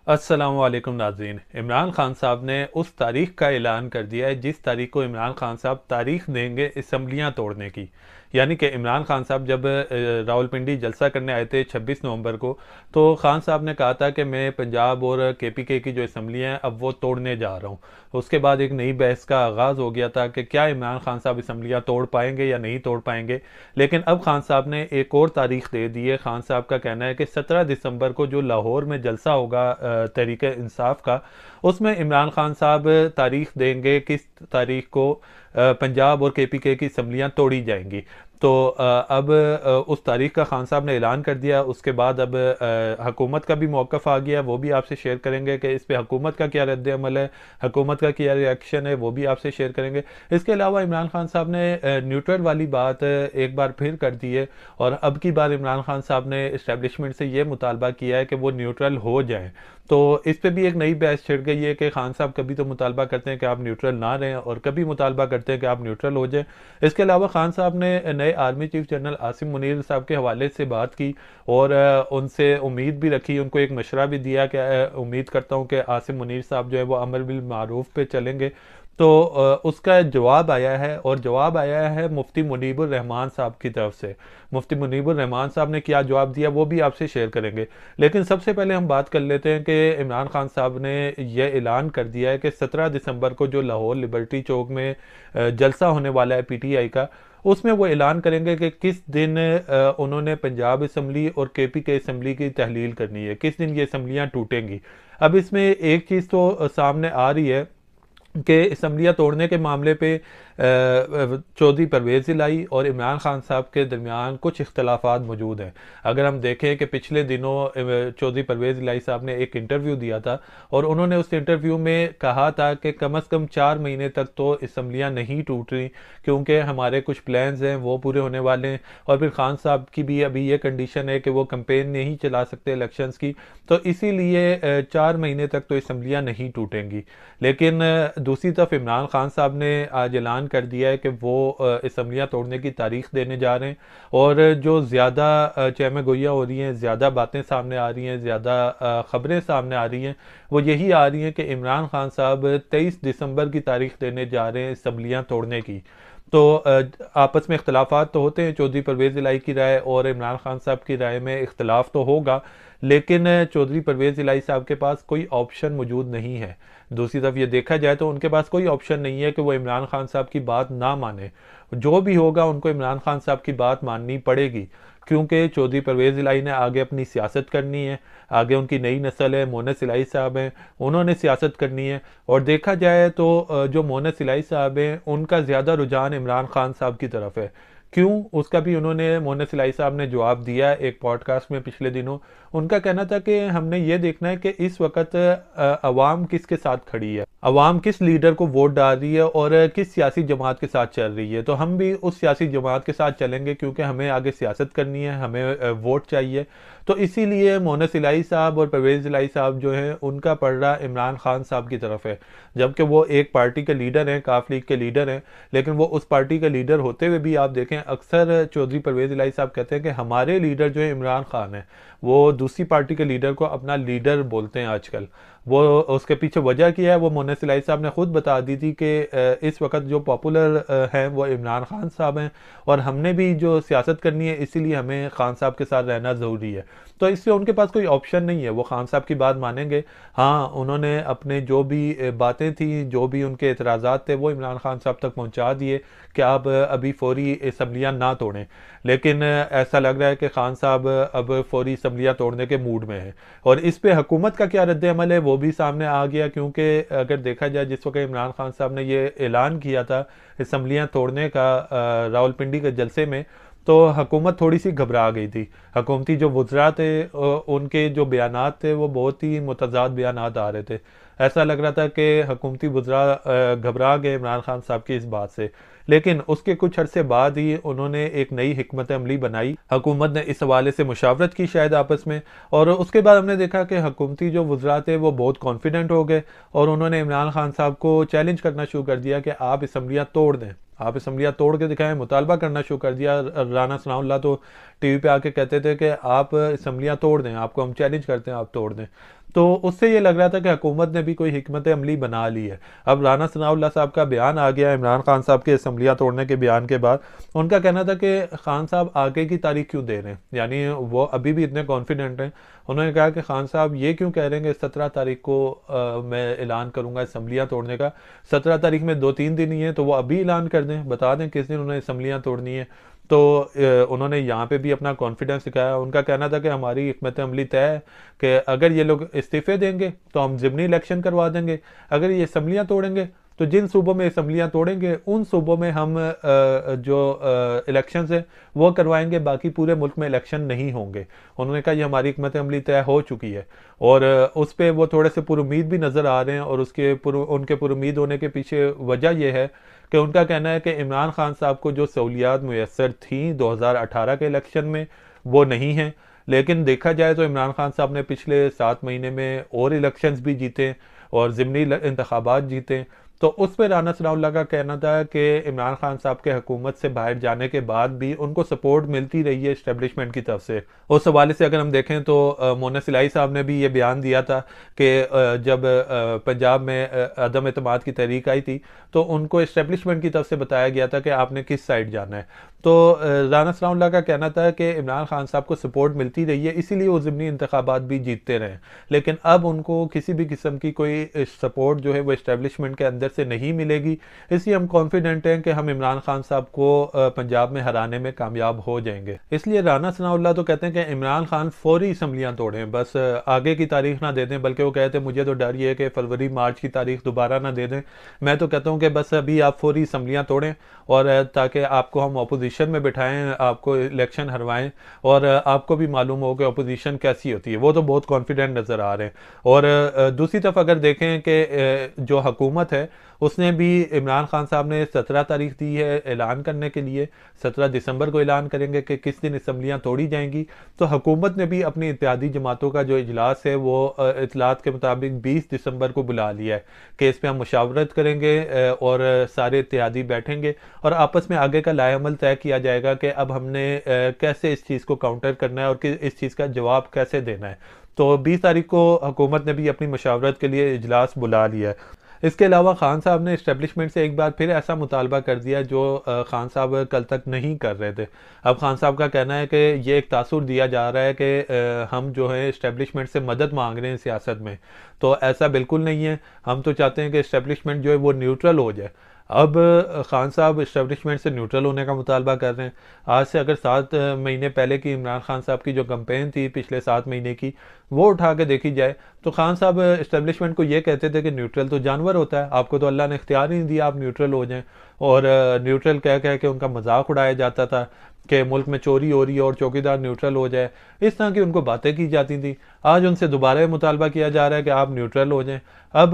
अस्सलाम वालेकुम नाज़रीन। इमरान खान साहब ने उस तारीख का ऐलान कर दिया है जिस तारीख को इमरान खान साहब तारीख देंगे असम्बलियाँ तोड़ने की। यानी कि इमरान खान साहब जब रावलपिंडी जलसा करने आए थे 26 नवंबर को, तो खान साहब ने कहा था कि मैं पंजाब और केपीके की जो असम्बलियाँ हैं अब वो तोड़ने जा रहा हूँ। उसके बाद एक नई बहस का आगाज़ हो गया था कि क्या इमरान खान साहब असम्बलियाँ तोड़ पाएंगे या नहीं तोड़ पाएंगे। लेकिन अब खान साहब ने एक और तारीख दे दी है। खान साहब का कहना है कि 17 दिसंबर को जो लाहौर में जलसा होगा तहरीक इंसाफ का, उसमें इमरान खान साहब तारीख देंगे किस तारीख को पंजाब और केपीके की असम्बलियाँ तोड़ी जाएंगी। तो अब उस तारीख का खान साहब ने ऐलान कर दिया। उसके बाद अब हुकूमत का भी मौक़िफ़ आ गया, वो भी आपसे शेयर करेंगे कि इस पे हुकूमत का क्या रद्द अमल है, हुकूमत का क्या रिएक्शन है, वो भी आपसे शेयर करेंगे। इसके अलावा इमरान खान साहब ने न्यूट्रल वाली बात एक बार फिर कर दी है, और अब की बार इमरान खान साहब ने इस्टेब्लिशमेंट से ये मुतालबा किया है कि वो न्यूट्रल हो जाएं। तो इस पे भी एक नई बहस छिड़ गई है कि खान साहब कभी तो मुतालबा करते हैं कि आप न्यूट्रल ना रहें, और कभी मुतालबा करते हैं कि आप न्यूट्रल हो जाएं। इसके अलावा खान साहब ने नए army chief general Asim Munir साहब के हवाले से बात की, और उनसे उम्मीद भी रखी, उनको एक मशवरा भी दिया कि उम्मीद करता हूँ कि आसिम मुनीर साहब जो है वो अमर बिल मारूफ पे चलेंगे। तो उसका जवाब आया है, और जवाब आया है मुफ्ती मुनीबुर रहमान साहब की तरफ से। मुफ्ती मुनीबुर रहमान साहब ने क्या जवाब दिया वो भी आपसे शेयर करेंगे। लेकिन सबसे पहले हम बात कर लेते हैं कि इमरान खान साहब ने यह ऐलान कर दिया है कि 17 दिसंबर को जो लाहौर लिबर्टी चौक में जलसा होने वाला है पीटीआई का, उसमें वो ऐलान करेंगे कि किस दिन उन्होंने पंजाब असम्बली और केपीके असम्बली की तहलील करनी है, किस दिन ये असम्बलियाँ टूटेंगी। अब इसमें एक चीज़ तो सामने आ रही है कि असम्बलियाँ तोड़ने के मामले पे चौधरी परवेज़ इलाही और इमरान खान साहब के दरमियान कुछ इख्तलाफात मौजूद हैं। अगर हम देखें कि पिछले दिनों चौधरी परवेज़ इलाही साहब ने एक इंटरव्यू दिया था, और उन्होंने उस इंटरव्यू में कहा था कि कम अज़ कम 4 महीने तक तो असम्बलियाँ नहीं टूट रही, क्योंकि हमारे कुछ प्लान्स हैं वो पूरे होने वाले हैं। और फिर खान साहब की भी अभी ये कंडीशन है कि वो कंपेन नहीं चला सकते इलेक्शंस की, तो इसीलिए 4 महीने तक तो असम्बलियाँ नहीं टूटेंगी। लेकिन दूसरी तरफ इमरान खान साहब ने आज ऐलान कर दिया है कि वो असम्बलियाँ तोड़ने की तारीख देने जा रहे हैं। और जो ज़्यादा चहमे गोइयाँ हो रही हैं, ज़्यादा बातें सामने आ रही हैं, ज़्यादा ख़बरें सामने आ रही हैं, वो यही आ रही हैं कि इमरान खान साहब 23 दिसंबर की तारीख देने जा रहे हैं असम्बलियाँ तोड़ने की। तो आपस में इख्तलाफात तो होते हैं, चौधरी परवेज़ इलाही की राय और इमरान खान साहब की राय में इख्तलाफ तो होगा, लेकिन चौधरी परवेज़ इलाही साहब के पास कोई ऑप्शन मौजूद नहीं है। दूसरी तरफ ये देखा जाए तो उनके पास कोई ऑप्शन नहीं है कि वो इमरान खान साहब की बात ना माने। जो भी होगा उनको इमरान खान साहब की बात माननी पड़ेगी, क्योंकि चौधरी परवेज़ इलाही ने आगे अपनी सियासत करनी है, आगे उनकी नई नस्ल है, मोनस इलाही साहब हैं, उन्होंने सियासत करनी है। और देखा जाए तो जो मोनस इलाही साहब हैं उनका ज़्यादा रुझान इमरान खान साहब की तरफ है। क्यों, उसका भी उन्होंने मोनस इलाही साहब ने जवाब दिया एक पॉडकास्ट में पिछले दिनों। उनका कहना था कि हमने ये देखना है कि इस वक्त अवाम किसके साथ खड़ी है, अवाम किस लीडर को वोट डाल रही है और किस सियासी जमात के साथ चल रही है। तो हम भी उस सियासी जमात के साथ चलेंगे, क्योंकि हमें आगे सियासत करनी है, हमें वोट चाहिए। तो इसीलिए मोनस इलाही साहब और परवेज़ इलाही साहब जो हैं उनका पलड़ा इमरान खान साहब की तरफ है। जबकि वो एक पार्टी के लीडर हैं, काफ लीग के लीडर हैं, लेकिन वो उस पार्टी के लीडर होते हुए भी आप देखें अक्सर चौधरी परवेज़ इलाही साहब कहते हैं कि हमारे लीडर जो है इमरान खान है। वो दूसरी पार्टी के लीडर को अपना लीडर बोलते हैं आजकल। वो उसके पीछे वजह क्या है वो मोनस इलाही साहब ने खुद बता दी थी कि इस वक्त जो पॉपुलर हैं वो इमरान खान साहब हैं, और हमने भी जो सियासत करनी है इसीलिए हमें खान साहब के साथ रहना ज़रूरी है। तो इसलिए उनके पास कोई ऑप्शन नहीं है, वो खान साहब की बात मानेंगे। हाँ, उन्होंने अपने जो भी बातें थी, जो भी उनके एतराज़ात थे, वो इमरान खान साहब तक पहुँचा दिए कि आप अभी फौरी असम्बलियाँ ना तोड़ें। लेकिन ऐसा लग रहा है कि खान साहब अब फौरी असम्बलियाँ तोड़ने के मूड में हैं। और इस पे हुकूमत का क्या रद्द अमल है वो भी सामने आ गया, क्योंकि अगर देखा जाए जिस वक्त इमरान खान साहब ने ये ऐलान किया था असम्बलियाँ तोड़ने का रावलपिंडी के जलसे में, तो हुकूमत थोड़ी सी घबरा गई थी। हुकूमती जो वज़रा थे उनके जो बयानात थे वो बहुत ही मुतज़ाद बयानात आ रहे थे। ऐसा लग रहा था कि हुकूमती वज़रा घबरा गए इमरान खान साहब की इस बात से। लेकिन उसके कुछ अरसे बाद ही उन्होंने एक नई हिकमत अमली बनाई, हुकूमत ने इस हवाले से मुशावरत की शायद आपस में, और उसके बाद हमने देखा कि हुकूमती जो वज़रा थे वो बहुत कॉन्फिडेंट हो गए, और उन्होंने इमरान खान साहब को चैलेंज करना शुरू कर दिया कि आप असम्बलियाँ तोड़ दें, आप असम्बलियाँ तोड़ के दिखाएं, मुतालबा करना शुरू कर दिया। राना सनाउल्लाह तो टीवी पे आके कहते थे कि आप असम्बलियाँ तोड़ दें, आपको हम चैलेंज करते हैं, आप तोड़ दें। तो उससे ये लग रहा था कि हुकूमत ने भी कोई हिकमत अमली बना ली है। अब राना सनाउल्लाह साहब का बयान आ गया इमरान खान साहब के असम्बलियाँ तोड़ने के बयान के बाद। उनका कहना था कि खान साहब आगे की तारीख क्यों दे रहे हैं, यानी वो अभी भी इतने कॉन्फिडेंट हैं। उन्होंने कहा कि खान साहब ये क्यों कह रहे हैं कि 17 तारीख को मैं ऐलान करूंगा असम्बलियाँ तोड़ने का। 17 तारीख में 2-3 दिन ही है, तो वो अभी ऐलान कर दें, बता दें किस दिन उन्हें असम्बलियाँ तोड़नी है। तो उन्होंने यहाँ पे भी अपना कॉन्फिडेंस दिखाया। उनका कहना था कि हमारी हिकमत अमली तय है कि अगर ये लोग इस्तीफे देंगे तो हम ज़िमनी इलेक्शन करवा देंगे, अगर ये असम्बलियाँ तोड़ेंगे तो जिन सूबों में असम्बलियाँ तोड़ेंगे उन सूबों में हम जो इलेक्शंस हैं वो करवाएंगे, बाकी पूरे मुल्क में इलेक्शन नहीं होंगे। उन्होंने कहा ये हमारी हिकमत अमली तय हो चुकी है, और उस पर वो थोड़े से पुरुमीद भी नज़र आ रहे हैं। और उनके पुरुमीद होने के पीछे वजह यह है कि उनका कहना है कि इमरान खान साहब को जो सहूलियात मुयस्सर थी 2018 के इलेक्शन में वो नहीं हैं। लेकिन देखा जाए तो इमरान खान साहब ने पिछले 7 महीने में और इलेक्शंस भी जीते और ज़िमनी इंतखाबात जीते। तो उस पर राना सनाउल्लाह का कहना था कि इमरान खान साहब के हुकूमत से बाहर जाने के बाद भी उनको सपोर्ट मिलती रही है इस्टेब्लिशमेंट की तरफ से। उस हवाले से अगर हम देखें तो मोना सिलाई साहब ने भी ये बयान दिया था कि जब पंजाब में अदम एतमाद की तहरीक आई थी तो उनको इस्टेब्लिशमेंट की तरफ से बताया गया था कि आपने किस साइड जाना है। तो राना सनाउल्लाह का कहना था कि इमरान खान साहब को सपोर्ट मिलती रही है, इसीलिए वो ज़िमनी इंतखाबात भी जीतते रहे। लेकिन अब उनको किसी भी किस्म की कोई सपोर्ट जो है वो इस्टेब्लिशमेंट के अंदर से नहीं मिलेगी। इसलिए हम कॉन्फिडेंट हैं कि हम इमरान खान साहब को पंजाब में हराने में कामयाब हो जाएंगे। इसलिए राना सनाउल्लाह तो कहते हैं कि इमरान खान फौरी असम्बलियाँ तोड़ें, बस आगे की तारीख ना दे दें। बल्कि वो कहते हैं मुझे तो डर ये है कि फरवरी मार्च की तारीख दोबारा ना दे दें। मैं तो कहता हूँ कि बस अभी आप फौरी असम्बलियाँ तोड़ें, और ताकि आपको हम अपोजिशन में बिठाएं, आपको इलेक्शन हरवाएं, और आपको भी मालूम हो कि अपोजिशन कैसी होती है। वो तो बहुत कॉन्फिडेंट नज़र आ रहे हैं। और दूसरी तरफ अगर देखें कि जो हुकूमत है उसने भी इमरान खान साहब ने 17 तारीख दी है ऐलान करने के लिए, 17 दिसंबर को ऐलान करेंगे कि किस दिन असम्बलियाँ तोड़ी जाएंगी। तो हुकूमत ने भी अपनी इत्तेहादी जमातों का जो इजलास है वो इतलात के मुताबिक 20 दिसंबर को बुला लिया है कि इस पर हम मुशावरत करेंगे और सारे इत्तेहादी बैठेंगे और आपस में आगे का लाएअमल तय किया जाएगा कि अब हमने कैसे इस चीज़ को काउंटर करना है और कि इस चीज़ का जवाब कैसे देना है। तो 20 तारीख को हुकूमत ने भी अपनी मुशावरत के लिए इजलास बुला लिया है। इसके अलावा खान साहब ने इस्टेब्लिशमेंट से एक बार फिर ऐसा मुतालबा कर दिया जो खान साहब कल तक नहीं कर रहे थे। अब खान साहब का कहना है कि ये एक तासुर दिया जा रहा है कि हम जो है इस्टेब्लिशमेंट से मदद मांग रहे हैं सियासत में, तो ऐसा बिल्कुल नहीं है। हम तो चाहते हैं कि इस्टेब्लिशमेंट जो है वो न्यूट्रल हो जाए। अब खान साहब इस्टेब्लिशमेंट से न्यूट्रल होने का मुतालबा कर रहे हैं। आज से अगर 7 महीने पहले की इमरान खान साहब की जो कैंपेन थी पिछले 7 महीने की, वो उठा के देखी जाए तो खान साहब इस्टेब्लिशमेंट को ये कहते थे कि न्यूट्रल तो जानवर होता है, आपको तो अल्लाह ने इख्तियार ही नहीं दिया आप न्यूट्रल हो जाएं। और न्यूट्रल कह कह के उनका मजाक उड़ाया जाता था कि मुल्क में चोरी हो रही है और चौकीदार न्यूट्रल हो जाए, इस तरह की उनको बातें की जाती थी। आज उनसे दोबारा मुतालबा किया जा रहा है कि आप न्यूट्रल हो जाएं। अब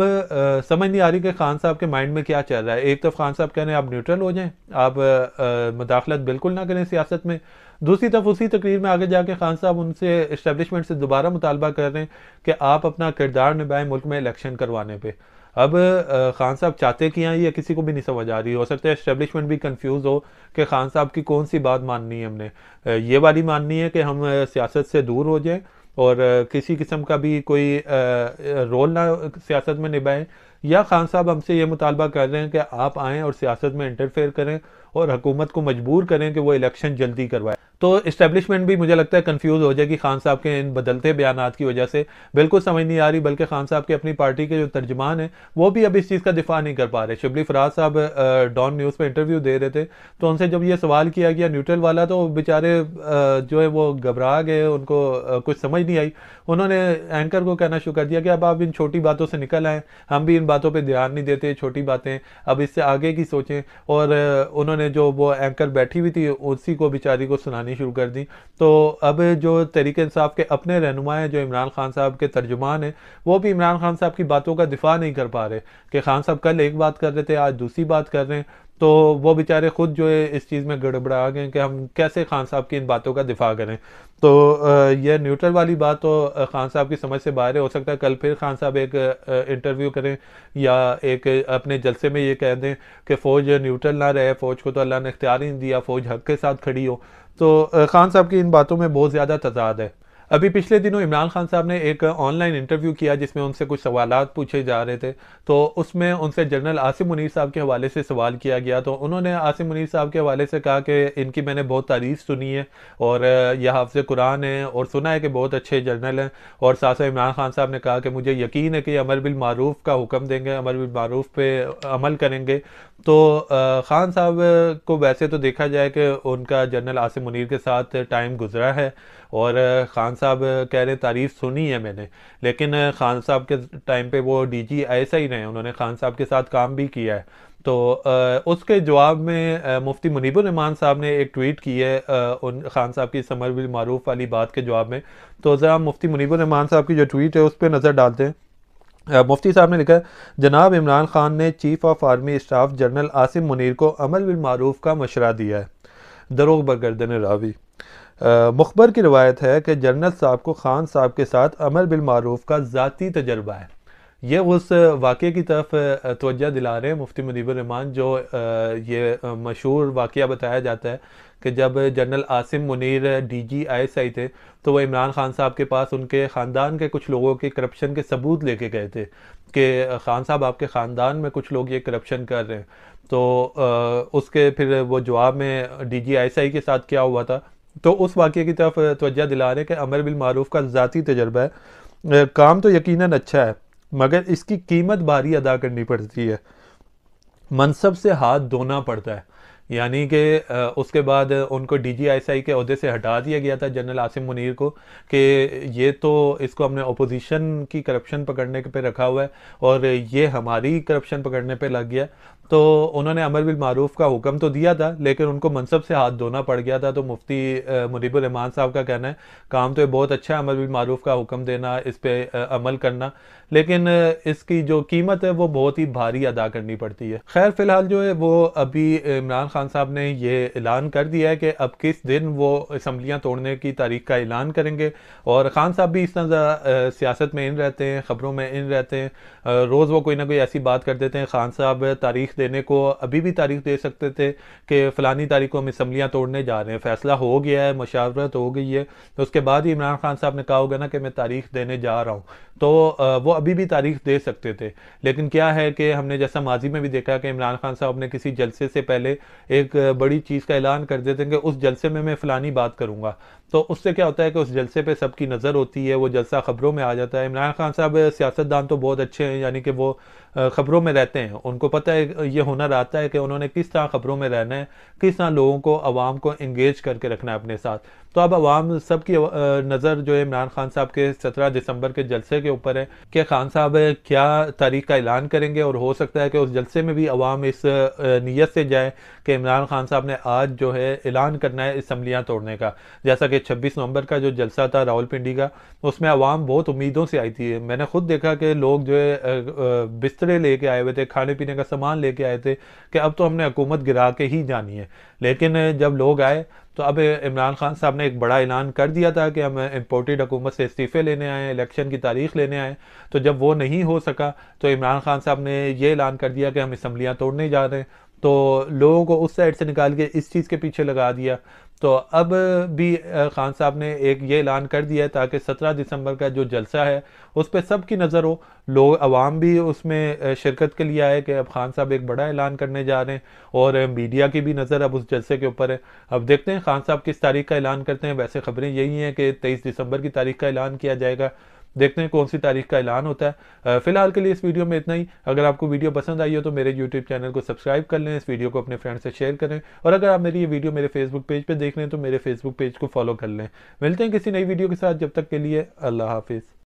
समझ नहीं आ रही कि खान साहब के माइंड में क्या चल रहा है। एक तरफ खान साहब कह रहे हैं आप न्यूट्रल हो जाएं, आप मुदाखलत बिल्कुल ना करें सियासत में। दूसरी तरफ उसी तकरीर में आगे जाके खान साहब उनसे इस्टेब्लिशमेंट से दोबारा मुतालबा कर रहे हैं कि आप अपना किरदार निभाएं मुल्क में इलेक्शन करवाने पे। अब खान साहब चाहते कि हैं ये किसी को भी नहीं समझ आ रही। हो सकता है इस्टेब्लिशमेंट भी कंफ्यूज हो कि खान साहब की कौन सी बात माननी है हमने। ये वाली माननी है कि हम सियासत से दूर हो जाएं और किसी किस्म का भी कोई रोल ना सियासत में निभाएं, या खान साहब हमसे ये मुतालबा कर रहे हैं कि आप आएँ और सियासत में इंटरफेयर करें और हुकूमत को मजबूर करें कि वो इलेक्शन जल्दी करवाए। तो इस्टेब्लिशमेंट भी मुझे लगता है कंफ्यूज हो जाएगी खान साहब के इन बदलते बयानात की वजह से, बिल्कुल समझ नहीं आ रही। बल्कि खान साहब की अपनी पार्टी के जो तर्जमान हैं वो भी अब इस चीज़ का दिफा नहीं कर पा रहे। शिबली फराज साहब डॉन न्यूज़ पे इंटरव्यू दे रहे थे, तो उनसे जब ये सवाल किया गया न्यूट्रल वाला, तो बेचारे जो है वो घबरा गए, उनको कुछ समझ नहीं आई। उन्होंने एंकर को कहना शुरू कर दिया कि अब आप इन छोटी बातों से निकल आएँ, हम भी इन बातों पर ध्यान नहीं देते, छोटी बातें, अब इससे आगे की सोचें। और उन्होंने जो वो एंकर बैठी हुई थी उसी को बेचारी को सुनानी शुरू कर दी। तो अब जो तहरीक इंसाफ के अपने रहनुमा हैं जो इमरान खान साहब के तर्जुमान हैं, वो भी इमरान खान साहब की बातों का दिफा नहीं कर पा रहे कि खान साहब कल एक बात कर रहे थे आज दूसरी बात कर रहे हैं। तो वो बेचारे खुद जो है इस चीज़ में गड़बड़ा गए कि हम कैसे खान साहब की इन बातों का दिफा करें। तो यह न्यूट्रल वाली बात तो खान साहब की समझ से बाहर है। हो सकता है कल फिर खान साहब एक इंटरव्यू करें या एक अपने जलसे में ये कह दें कि फ़ौज न्यूट्रल ना रहे, फ़ौज को तो अल्लाह ने इख्तियार ही नहीं दिया, फ़ौज हक के साथ खड़ी हो। तो खान साहब की इन बातों में बहुत ज़्यादा तजाद है। अभी पिछले दिनों इमरान खान साहब ने एक ऑनलाइन इंटरव्यू किया जिसमें उनसे कुछ सवालात पूछे जा रहे थे। तो उसमें उनसे जनरल आसिम मुनीर साहब के हवाले से सवाल किया गया, तो उन्होंने आसिम मुनीर साहब के हवाले से कहा कि इनकी मैंने बहुत तारीफ़ सुनी है और यह हाफ़िज़ कुरान है और सुना है कि बहुत अच्छे जनरल हैं। और साथ साथ इमरान खान साहब ने कहा कि मुझे यकीन है कि अमर बिल मारूफ़ का हुक्म देंगे, अमर बिल मारूफ़ पे अमल करेंगे। तो खान साहब को वैसे तो देखा जाए कि उनका जनरल आसिम मुनीर के साथ टाइम गुजरा है और खान साहब कह रहे तारीफ़ सुनी है मैंने, लेकिन खान साहब के टाइम पे वो डीजी ISI रहे, उन्होंने खान साहब के साथ काम भी किया है। तो उसके जवाब में मुफ्ती मुनीबुर रहमान साहब ने एक ट्वीट की है उन खान साहब की समर बिल मारूफ वाली बात के जवाब में। तो ज़रा मुफ्ती मुनीबुर रहमान साहब की जो ट्वीट है उस पर नज़र डालते हैं। मुफ्ती साहब ने लिखा है, जनाब इमरान खान ने chief of army staff general Asim Munir को अमल बिल मारूफ का मशवरा दिया है। दरोग बरगर्दन रावी। मुखबर की रवायत है कि जनरल साहब को खान साहब के साथ अमर बिल मारूफ का ज़ाती तजर्बा है। ये उस वाक़े की तरफ तवज्जो दिला रहे हैं मुफ्ती मुनीबुर रहमान, जो ये मशहूर वाक़या बताया जाता है कि जब general Asim Munir DG ISI थे तो वो इमरान खान साहब के पास उनके ख़ानदान के कुछ लोगों के करप्शन के सबूत लेके गए थे कि खान साहब आपके ख़ानदान में कुछ लोग ये करप्शन कर रहे हैं। तो उसके फिर वो जवाब में DG ISI के साथ क्या हुआ था, तो उस वाक़े की तरफ तवज्जो दिला रहे हैं कि अमर बिल मारूफ का ज़ाती तजर्बा है। काम तो यकीनन अच्छा है मगर इसकी कीमत भारी अदा करनी पड़ती है, मनसब से हाथ धोना पड़ता है। यानी कि उसके बाद उनको DG ISI के ओहदे से हटा दिया गया था जनरल आसिम मुनीर को कि ये तो इसको हमने अपोजिशन की करप्शन पकड़ने पे रखा हुआ है और ये हमारी करप्शन पकड़ने पे लग गया। तो उन्होंने अमर बिल मारूफ का हुक्म तो दिया था लेकिन उनको मनसब से हाथ धोना पड़ गया था। तो मुफ्ती मुनीबुर रहमान साहब का कहना है काम तो ये बहुत अच्छा है अमर बिल मारूफ का हुक्म देना, इस पर अमल करना, लेकिन इसकी जो कीमत है वो बहुत ही भारी अदा करनी पड़ती है। खैर फिलहाल जो है वो अभी इमरान खान साहब ने ये ऐलान कर दिया है कि अब किस दिन वो असम्बलियाँ तोड़ने की तारीख का ऐलान करेंगे। और खान साहब भी इस तरह सियासत में इन रहते हैं, ख़बरों में इन रहते हैं, रोज़ वो कोई ना कोई ऐसी बात कर देते हैं। खान साहब तारीख देने को अभी भी तारीख दे सकते थे कि फ़लानी तारीख को हम असम्बलियाँ तोड़ने जा रहे हैं, फ़ैसला हो गया है, मशावरत हो गई है, तो उसके बाद ही इमरान खान साहब ने कहा होगा ना कि मैं तारीख देने जा रहा हूँ, तो वो अभी भी तारीख दे सकते थे। लेकिन क्या है कि हमने जैसा माजी में भी देखा कि इमरान खान साहब ने किसी जलसे से पहले एक बड़ी चीज़ का ऐलान कर देते हैं कि उस जलसे में मैं फ़लानी बात करूँगा, तो उससे क्या होता है कि उस जलसे पे सबकी नज़र होती है, वो जलसा ख़बरों में आ जाता है। इमरान खान साहब सियासतदान तो बहुत अच्छे हैं, यानी कि वो ख़बरों में रहते हैं, उनको पता है, ये हुनर आता है कि उन्होंने किस तरह ख़बरों में रहना है, किस तरह लोगों को, आवाम को इंगेज करके रखना है अपने साथ। तो अब आवाम सब की नज़र जो है इमरान खान साहब के 17 दिसंबर के जलसे के ऊपर है कि खान साहब क्या तारीख का ऐलान करेंगे। और हो सकता है कि उस जलसे में भी आवाम इस नीयत से जाए कि इमरान खान साहब ने आज जो है ऐलान करना है असम्बलियाँ तोड़ने का। जैसा कि 26 नवंबर का जो जलसा था रावलपिंडी का, उसमें आवाम बहुत उम्मीदों से आई थी। मैंने खुद देखा कि लोग जो है बिस्तरे लेके आए हुए थे, खाने पीने का सामान लेके आए थे कि अब तो हमने हुकूमत गिरा के ही जानी है। लेकिन जब लोग आए तो अब इमरान खान साहब ने एक बड़ा ऐलान कर दिया था कि हम इम्पोर्टेड हुकूमत से इस्तीफ़े लेने आए, इलेक्शन की तारीख लेने आए। तो जब वो नहीं हो सका तो इमरान खान साहब ने ये ऐलान कर दिया कि हम असम्बलियाँ तोड़ने जा रहे हैं। तो लोगों को उस साइड से निकाल के इस चीज़ के पीछे लगा दिया। तो अब भी खान साहब ने एक ये ऐलान कर दिया है ताकि 17 दिसंबर का जो जलसा है उस पर सबकी नज़र हो, लोग आवाम भी उसमें शिरकत के लिए आए कि अब खान साहब एक बड़ा ऐलान करने जा रहे हैं और मीडिया की भी नज़र अब उस जलसे के ऊपर है। अब देखते हैं खान साहब किस तारीख का ऐलान करते हैं। वैसे खबरें यही हैं कि 23 दिसंबर की तारीख का ऐलान किया जाएगा, देखते हैं कौन सी तारीख का ऐलान होता है। फिलहाल के लिए इस वीडियो में इतना ही। अगर आपको वीडियो पसंद आई हो तो मेरे यूट्यूब चैनल को सब्सक्राइब कर लें, इस वीडियो को अपने फ्रेंड से शेयर करें, और अगर आप मेरी ये वीडियो मेरे फेसबुक पेज पे देख रहे हैं तो मेरे फेसबुक पेज को फॉलो कर लें। मिलते हैं किसी नई वीडियो के साथ, जब तक के लिए अल्लाह हाफिज़।